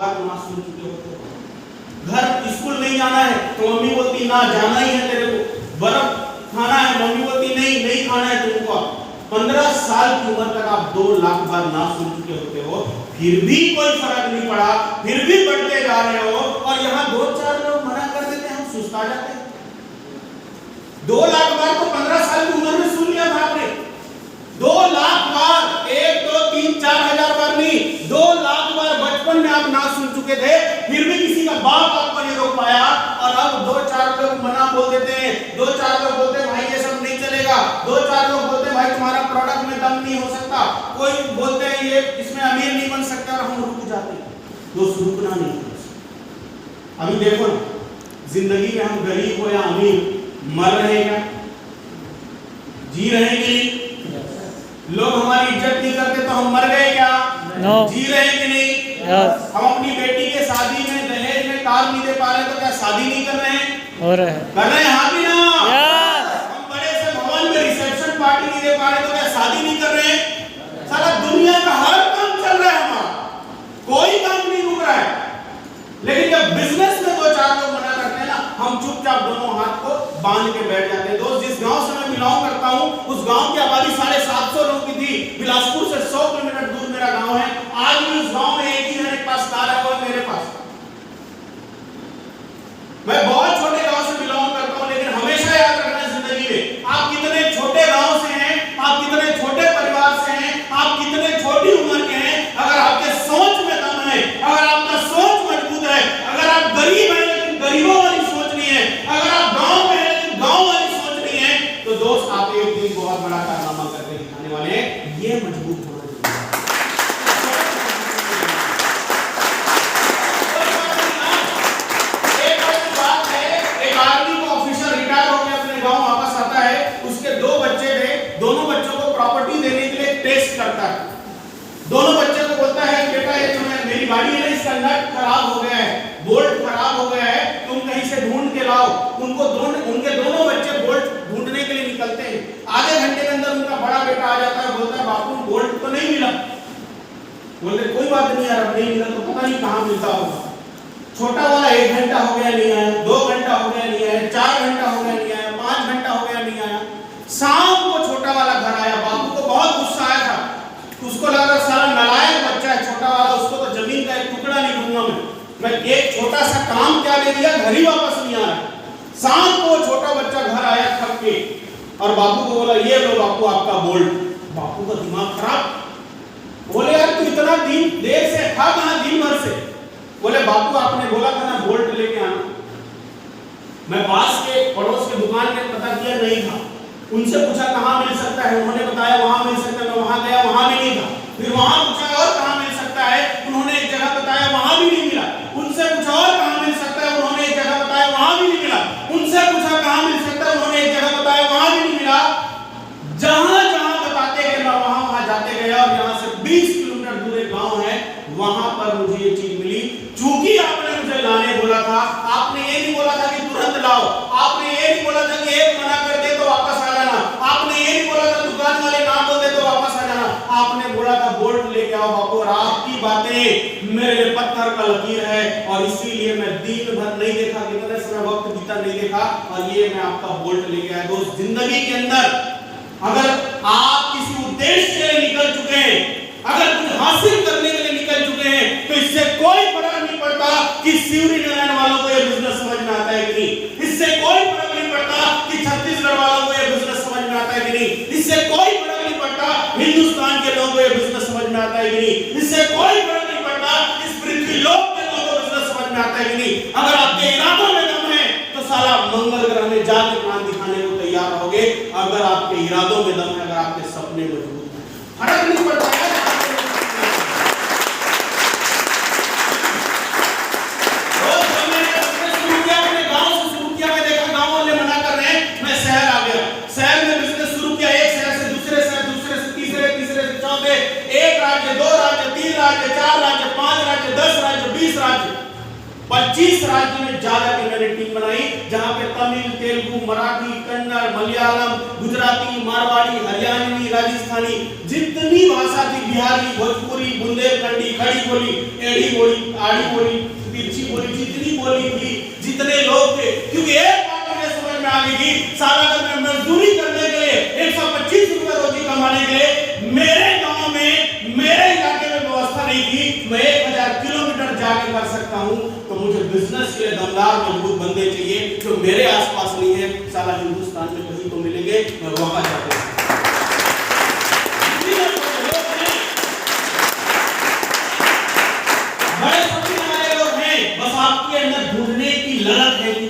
बात ना सुन चुके होते हो। घर स्कूल नहीं जाना है तो मम्मी बोलती ना जाना ही है तेरे को, बर्फ खाना है मम्मी बोलती नहीं खाना है तुमको। 15 साल की उम्र तक आप 2 लाख बार ना सुन चुके होते हो, फिर भी कोई फर्क नहीं पड़ा, फिर भी बढ़ते जा रहे हो। और यहाँ 2-4 लोग मना कर देते हैं, हम सुस्ता जाते हैं। 2 लाख बार तो 15 साल की उम्र में सुन लिया था आपने। 2 लाख बार, 1 2 3 4 हजार बार नहीं, 2 लाख बार बचपन में आप ना सुन चुके थे, फिर भी किसी का बाप आपको नहीं रोक पाया। और अब 2-4 लोग मना बोल देते हैं, 2-4 लोग बोलते हैं भाई ये सब नहीं चलेगा, 2-4 लोग बोलते हैं भाई तुम्हारा प्रोडक्ट में दम नहीं हो सकता, कोई बोलते हैं ये इसमें अमीर नहीं बन सकता, और हम रुक जाते हैं। दोस्त रुकना नहीं है। अभी देखो ना, जिंदगी में हम गरीब हो या अमीर, मर रहे हैं क्या, जी रहे हैं कि नहीं? लोग हमारी इज्जत नहीं करते तो हम मर गए क्या? जी रहे हैं कि नहीं? हम अपनी बेटी के शादी में दहेज में कार नहीं दे पा रहे तो क्या शादी नहीं कर रहे हैं? हो रहा है, कर रहे हैं, हाँ भी ना? हम बड़े से भवन में रिसेप्शन पार्टी नहीं दे पा रहे तो क्या शादी नहीं कर रहे हैं? सारा दुनिया का हर काम चल रहा है हमारा, कोई काम नहीं रुक रहा है। लेकिन जब बिजनेस में 2-4 लोग मना करते हैं ना, हम चुपचाप दोनों हाथ को बांध के बैठ जाते हैं। दोस्त, जिस गांव से मैं बिलोंग करता हूं, उस गांव की आबादी 750 लोगों की थी। बिलासपुर से 100 किलोमीटर दूर मेरा गांव है। आज भी उस गांव में एक ही जने के पास कार है, वो मेरे पास। मैं बहुत छोटे गांव से बिलोंग करता हूं, लेकिन हमेशा याद रखना जिंदगी में, आप कितने छोटे गांव से हैं, आप कितने छोटे परिवार से हैं, आप कितने छोटी उम्र के हैं, अगर आपके सोच में दम है, अगर आपका सोच मजबूत है, अगर आप गरीब हैं लेकिन गरीबों वाली सोच नहीं है, अगर आप गांव में हैं लेकिन गांव वाली सोच नहीं है, तो दोस्त आप एक दिन बहुत बड़ा कारनामा करके दिखाने वाले हैं। ये मजबूत होना चाहिए। एक बात है, एक आर्मी का ऑफिसर रिटायर होकर अपने गांव वापस आता है, उसके 2 बच्चे थे, दोनों बच्चों को प्रॉपर्टी देने के लिए टेस्ट करता है। दोनों बच्चे को बोलता है बेटा ये जो है मेरी गाड़ी है ना, इसका नट खराब हो गया है, बोल्ट खराब हो गया है, तुम कहीं से ढूंढ के लाओ। उनके दोनों बच्चे बोल्ट ढूंढने के लिए निकलते हैं। आधे घंटे के अंदर उनका बड़ा बेटा आ जाता है, बोलता है बापू बोल्ट तो नहीं मिला। बोलते कोई बात नहीं यार, अब नहीं मिला तो पता नहीं कहां मिलता होगा। छोटा वाला 1 घंटा हो गया नहीं आया, 2 घंटा हो गया नहीं आया, 4 घंटा हो गया नहीं आया, 5 घंटा हो गया नहीं आया। शाम को छोटा वाला घर आया, बापू को बहुत गुस्सा आया था, उसको लगा सारा नालायक बच्चा है छोटा वाला, उसको तो जमीन का एक टुकड़ा नहीं दूंगा मैं एक छोटा सा काम क्या दे दिया, घर ही वापस नहीं आया। शाम को छोटा बच्चा घर आया थक के, और बापू को बोला ये लो बापू आपका बोल्ट। बापू का दिमाग खराब, बोले यार तू इतना दिन देर से था कहां, दिन भर से? बोले बापू आपने बोला था ना बोल्ट लेके आना। मैं पास के पड़ोस के दुकान में पता किया, नहीं था। उनसे पूछा कहां मिल सकता है, उन्होंने बताया वहां मिल सकता है। मैं वहां गया, वहां भी नहीं था। फिर वहां पूछा और कहां मिल सकता है, उन्होंने एक जगह बताया, वहां भी नहीं मिला। उनसे पूछा और कहां मिल सकता है, उन्होंने एक जगह बताया, वहां भी नहीं मिला। उनसे पूछा कहां मिल सकता है, उन्होंने एक जगह बताया, वहां भी नहीं मिला। जहां जहां बताते गए मैं वहां वहां जाते गया, और यहां से 20 किलोमीटर दूर एक गांव है, वहां पर मुझे ये चीज मिली। चूंकि आपने मुझे लाने बोला था, आपने ये नहीं बोला था कि तुरंत लाओ, आपने ये नहीं बोला था कि एक मना कर दे तो वापस आ जाना, आपने ये नहीं बोला था दुकान वाले ना बोल दे तो वापस आ जाना, आपने बोला था बोल्ट लेके आओ बापू। और आपकी बातें मेरे लिए पत्थर का लकीर है, और इसीलिए मैं दिन भर नहीं देखा, कितने समय वक्त बीता नहीं देखा, और ये मैं आपका बोल्ट लेके आया। दोस्त, जिंदगी के अंदर अगर आप किसी उद्देश्य के लिए निकल चुके हैं, अगर कुछ हासिल करने के लिए निकल चुके हैं, तो इससे कोई फर्क नहीं पड़ता कि शिवरी नारायण वालों को यह बिजनेस समझ में आता है कि नहीं, इससे कोई फर्क नहीं पड़ता कि छत्तीसगढ़ वालों को यह बिजनेस समझ में आता है कि नहीं, इससे कोई फर्क नहीं पड़ता हिंदुस्तान के लोगों को यह बिजनेस समझ में आता है कि नहीं, इससे कोई फर्क नहीं पड़ता इस पृथ्वी लोक के लोगों को बिजनेस समझ में आता है कि नहीं। अगर आपके इरादों में दम है तो साला मंगल ग्रह में जाके प्राण दिखाने को तैयार रहोगे। अगर आपके इरादों में दम है, अगर आपके सपने मजबूत हैं, फर्क नहीं पड़ता है। 25 राज्य में जाकर के मैंने टीम बनाई, जहां पे तमिल, तेलुगु, मराठी, कन्नड़, मलयालम, गुजराती, मारवाड़ी, हरियाणवी, राजस्थानी, जितनी भाषा थी, बिहारी, भोजपुरी, बुंदेलखंडी, खड़ी बोली, एड़ी बोली, आड़ी बोली, तिरछी बोली, जितनी बोली थी, जितने लोग थे, क्योंकि एक बात मुझे समझ में आ गई थी, सालाना में मजदूरी करने के लिए 125 रुपए रोटी कमाने के लिए मेरे गांव में, मेरे इलाके में व्यवस्था नहीं थी। मैं 1000 किलोमीटर जाके कर सकता हूं, तो मुझे बिजनेस के लिए दमदार मजबूत बंदे चाहिए जो मेरे आसपास नहीं है, साला हिंदुस्तान में कहीं तो मिलेंगे, मैं वहां जाता हूं। बड़े सपने वाले लोग हैं, बस आपके अंदर ढूंढने की ललक है कि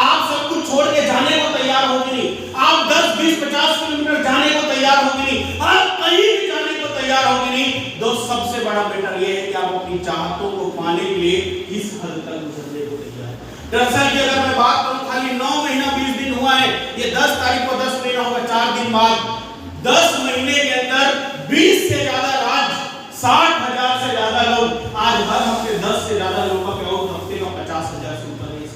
आप सब कुछ छोड़ के जाने को तैयार होगे नहीं, आप 10, 20, 50 किलोमीटर जाने को तैयार होगे नहीं, आप कहीं भी जाने को तैयार होगे नहीं। दोस्त, सबसे बड़ा मैटर ये है कि आप अपनी चाहतों को पाने के लिए किस हद तक गुजरने को तैयार हैं। दरअसल की अगर मैं बात करूं, खाली 9 महीना 20 दिन हुआ है, ये 10 तारीख को 10 महीना होगा, 4 दिन बाद 10 महीने के अंदर 20 से ज्यादा राज्य, 60,000 से ज्यादा लोग, आज हर हफ्ते 10 से ज्यादा लोगों का पेआउट हफ्ते का 50,000 से ऊपर नहीं,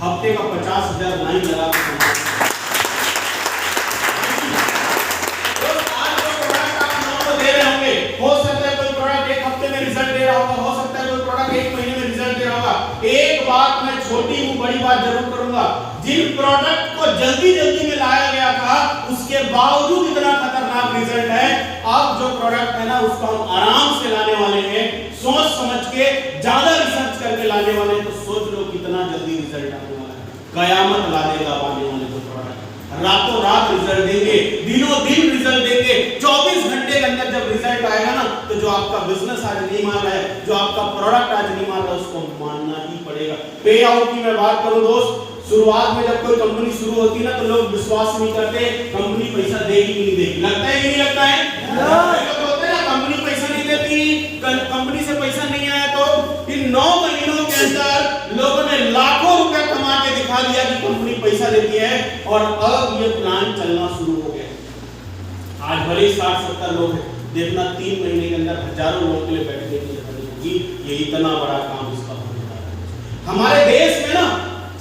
हफ्ते का 50,000 लाइन लगा के दे रहे होंगे। हो सकता है कोई प्रोडक्ट 1 हफ्ते में रिजल्ट दे रहा होगा, हो सकता है कोई प्रोडक्ट 1 महीने में रिजल्ट दे रहा होगा। एक बात मैं छोटी हूं, बड़ी बात जरूर करूंगा, जिन प्रोडक्ट को जल्दी जल्दी में लाया गया था, उसके बावजूद इतना खतरनाक रिजल्ट है। अब जो प्रोडक्ट है ना, उसको हम आराम से लाने वाले हैं, सोच समझ के, ज्यादा रिसर्च करके लाने वाले हैं, तो सोच लो कितना जल्दी रिजल्ट आने वाला है। कयामत ला देगा आने वाले जो प्रोडक्ट, रातों रात रिजल्ट देंगे, दिनों दिन रिजल्ट देंगे। 24 घंटे के अंदर जब रिजल्ट आएगा ना, तो जो आपका बिजनेस आज नहीं मान रहा है, जो आपका प्रोडक्ट आज नहीं मान रहा, उसको मानना ही पड़ेगा। पे आउट की मैं बात करूं दोस्त, शुरुआत में जब कोई कंपनी शुरू होती है ना, तो लोग विश्वास नहीं करते कंपनी पैसा देगी कि नहीं देगी, लगता है कि नहीं लगता है? लोग बोलते हैं ना कंपनी पैसा नहीं देती, कंपनी से पैसा नहीं आया, तो इन 9 महीनों के अंदर लोगों ने लाखों रुपए कमा के दिखा दिया कि कंपनी पैसा देती है, और अब ये प्लान चलना शुरू हो गया। आज भले 60-70 लोग हैं, देखना 3 महीने के अंदर हजारों लोगों के लिए बैठने की जगह नहीं होगी। ये इतना बड़ा काम इसका होने वाला है। हमारे देश में ना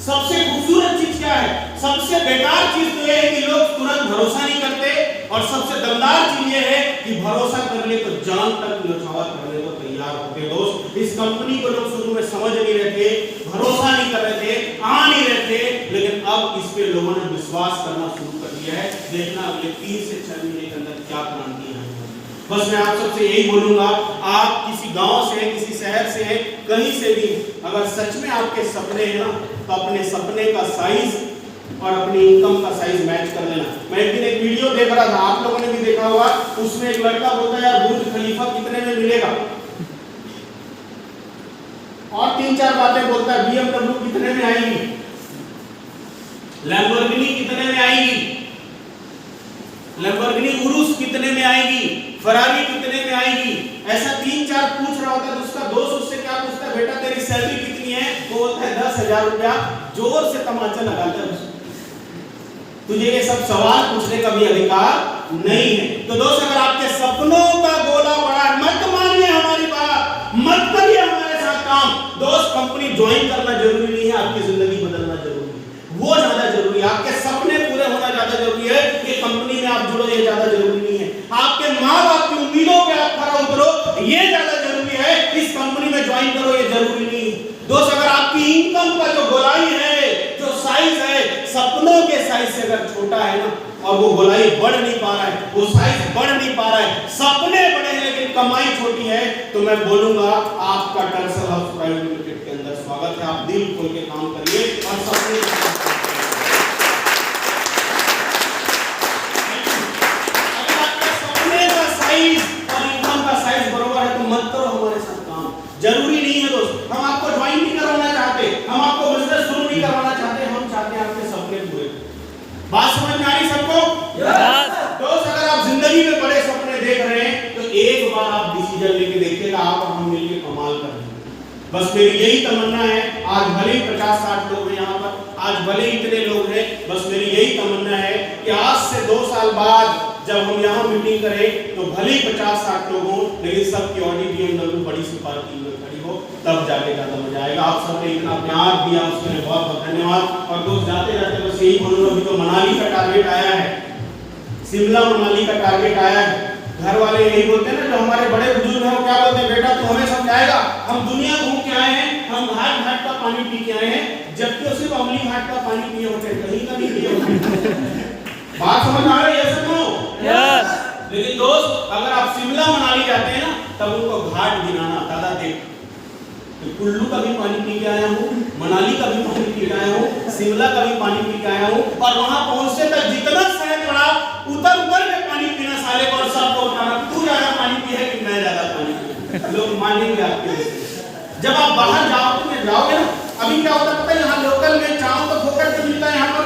सबसे खूबसूरत चीज क्या है, सबसे बेकार चीज तो ये है कि लोग तुरंत भरोसा नहीं करते, और सबसे दमदार चीज ये है कि भरोसा कर ले तो जान तक न्यौछावर करने को तैयार होते। दोस्त, इस कंपनी को लोग शुरू में समझ नहीं रहे थे, भरोसा नहीं कर रहे थे, आ नहीं रहे थे, लेकिन अब इस पे लोगों ने विश्वास करना शुरू कर दिया है। देखना अगले 3 से 6 महीने के अंदर क्या क्रांति है। बस मैं आप सबसे यही बोलूंगा, आप किसी गांव से, किसी शहर से, कहीं से भी, अगर सच में आपके सपने हैं ना, तो अपने सपने का साइज और अपनी इनकम का साइज मैच कर लेना। मैं एक दिन एक वीडियो देख रहा था, आप लोगों ने भी देखा होगा, उसमें एक लड़का बोलता है यार बुर्ज खलीफा कितने में मिलेगा, और 3-4 बातें बोलता है, BMW कितने में आएगी, लैम्बोर्गिनी कितने में आएगी, लैम्बोर्गिनी उरुस कितने में आएगी, फरारी कितने में आएगी, ऐसा 3-4 पूछ रहा होता है। तो उसका दोस्त उससे क्या पूछता है, बेटा तेरी सैलरी कितनी है, वो बोलता है 10,000 रुपया, जोर से तमाचा लगाता है। तुझे ये सब सवाल पूछने का भी अधिकार नहीं है। तो दोस्त, अगर आपके सपनों का गोला बड़ा है, मत मानिए हमारी बात, मत करिए हमारे साथ काम। दोस्त, कंपनी ज्वाइन करना जरूरी नहीं है, आपकी जिंदगी बदलना जरूरी है, वो ज्यादा जरूरी है। आपके सपने पूरे होना ज्यादा जरूरी है, कि कंपनी में आप जुड़ो ये ज्यादा जरूरी नहीं है। आपके माँ बाप की उम्मीदों पे आप खरा उतरो ये ज्यादा जरूरी है, इस कंपनी में ज्वाइन करो ये जरूरी नहीं है। दोस्त, अगर आपकी इनकम का जो गोलाई है, जो साइज है, सपनों के साइज से अगर छोटा है ना, और वो गोलाई बढ़ नहीं पा रहा है, वो साइज बढ़ नहीं पा रहा है, सपने बड़े हैं लेकिन कमाई छोटी है, तो मैं बोलूंगा आपका टर्सल हाउस प्राइवेट लिमिटेड के अंदर स्वागत है। आप दिल खोल के काम करिए और सपने और इनकम का साइज बराबर है तो मत करो हमारे साथ काम। जरूरी नहीं है दोस्त, हम आपको ज्वाइन नहीं करवाना चाहते, हम आपको बिजनेस शुरू नहीं करवाना चाहते, हम चाहते हैं आपके सपने पूरे। बात समझ में आ रही सबको? दोस्त, अगर आप जिंदगी में बड़े सपने देख रहे हैं, तो एक बार आप डिसीजन लेके देखिएगा, आप और हम मिलकर कमाल कर रहे हैं। बस मेरी यही तमन्ना है, आज भले ही 50-60 लोग हैं यहाँ पर, आज भले ही इतने लोग हैं, बस मेरी यही तमन्ना है कि आज से 2 साल बाद जब हम यहाँ मीटिंग करें, तो भले ही 50-60 लोग हों, लेकिन सबकी ऑडी BMW बड़ी सी पार्किंग में खड़ी हो। को, तब जाके ज्यादा मजा आएगा। आप सबने इतना प्यार दिया उसके लिए बहुत बहुत धन्यवाद। और दोस्त जाते जाते बस यही बोलूंगा, अभी तो मनाली का टारगेट आया है, शिमला मनाली का टारगेट आया है। घर वाले यही बोलते हैं ना, जो हमारे बड़े बुजुर्ग हैं वो क्या बोलते हैं, बेटा तू हमें समझाएगा, हम दुनिया घूम के आए हैं, हम घाट घाट का पानी पी के आए हैं, जबकि सिर्फ अमली घाट का पानी पिए होते हैं, कहीं का नहीं पिए होते। बात समझ आ रही है सबको? यस। लेकिन दोस्त अगर आप शिमला मनाली जाते हैं ना, तब उनको घाट गिनाना दादा देख, तो कुल्लू का भी पानी पी के आया हूँ, मनाली का भी पानी पी के आया हूँ, शिमला का भी पानी पी के आया हूँ, और वहां पहुंचने तक जितना शहर पड़ा उतर उतर के पानी पीना साले को, और सबको बताना तू ज्यादा पानी पिया है कि मैं ज्यादा पानी पिया। लोग मानेंगे आपके। जब आप बाहर जाओगे ना, अभी क्या होता है पता है, यहाँ लोकल में चावल तो फोकट में मिलता है, यहाँ पर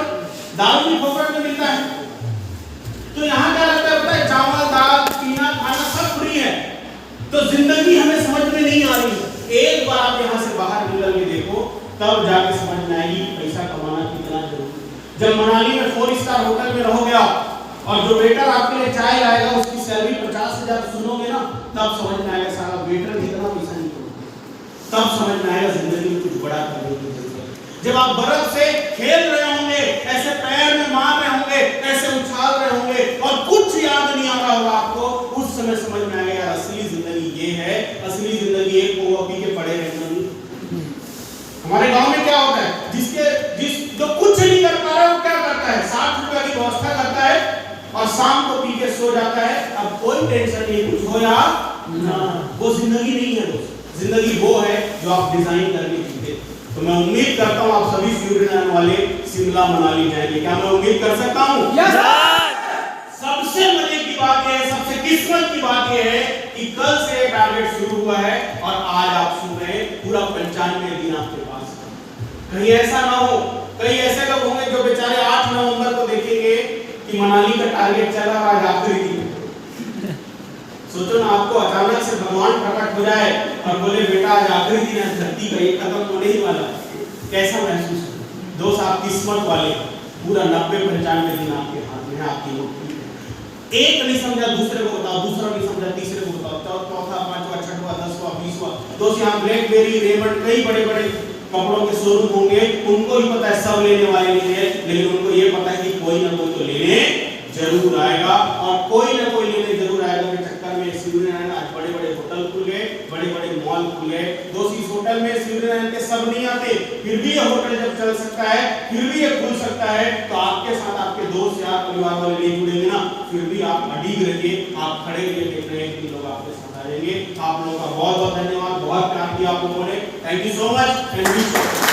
दाल भी फोकट में मिलता है, तो यहाँ क्या लगता है पता है, चावल दाल पीना खाना सब फ्री है, तो जिंदगी हमें समझ में नहीं आ रही है। एक बार आप यहाँ से बाहर निकल के देखो, तब जाके समझ में आएगी पैसा कमाना कितना जरूरी। जब मनाली में 4 स्टार होटल में रहोगे आप, और जो वेटर आपके लिए चाय लाएगा उसकी सैलरी 50,000 सुनोगे ना, तब समझ में आएगा सारा वेटर कितना पैसा निकलता, तब समझ में आएगा जिंदगी में कुछ बड़ा करने की जरूरत है। जब आप बर्फ से खेल रहे होंगे, ऐसे पैर में मार रहे होंगे, ऐसे उछाल रहे होंगे, और कुछ याद नहीं आ रहा होगा आपको, उस समय समझ में आएगा यार असली जिंदगी ये है, असली जिंदगी एक को पी के पड़े रहना नहीं। हमारे गांव में क्या होता है, जो कुछ नहीं कर पा रहा है वो क्या करता है, 60 रुपए की व्यवस्था करता है और शाम को पी के सो जाता है। अब कोई टेंशन नहीं, कुछ हो या ना, वो जिंदगी नहीं है दोस्त। जिंदगी वो है जो आप डिजाइन करके जीते। तो मैं उम्मीद करता हूँ आप सभी स्वीडन वाले शिमला मनाली जाएंगे। क्या मैं उम्मीद कर सकता हूँ? सबसे मजे की बात यह है, सबसे किस्मत की बात यह है कि कल से टारगेट शुरू हुआ है और आज आप सुन रहे हैं पूरा 95 दिन आपके पास। कहीं ऐसा ना हो, कई ऐसे लोग होंगे जो बेचारे 8 नवंबर को देखेंगे कि मनाली का टारगेट चला और आज आखिरी दिन। सोचो ना, आपको अचानक से भगवान प्रकट हो जाए और बोले बेटा आज आखिरी दिन है, धरती का एक कदम होने ही वाला, कैसा महसूस हो? दोस्त आप किस्मत वाले, पूरा 90-95 दिन आपके हाथ में है, आपकी मुट्ठी। एक नहीं समझा दूसरे को बताओ, दूसरा नहीं समझा तीसरे को बताओ, चौथा, पांचवा, छठवा, 10वां, 20वां। दोस्त यहाँ ब्लैकबेरी, रेमंड, कई बड़े बड़े कपड़ों के शोरूम होंगे, उनको ही पता है सब लेने वाले नहीं है, लेकिन उनको ये पता है कि कोई ना कोई तो लेने जरूर आएगा, और कोई ना कोई लेने जरूर आएगा के चक्कर में स्वीडन आज बड़े बड़े होटल खुल गए, बड़े बड़े मॉल खुल गए। दोस्त इस होटल में स्वीडन के सब नहीं आते, फिर भी ये होटल जब चल सकता है, फिर भी ये खुल सकता है, तो आपके साथ आपके दोस्त यार परिवार वाले नहीं जुड़ेंगे ना, फिर भी आप अड़िग रहिए, आप खड़े रहिए, देख रहे हैं कि लोग आपके साथ आ जाएंगे। आप लोगों का बहुत बहुत धन्यवाद, बहुत प्यार किया आप लोगों ने, थैंक यू सो मच।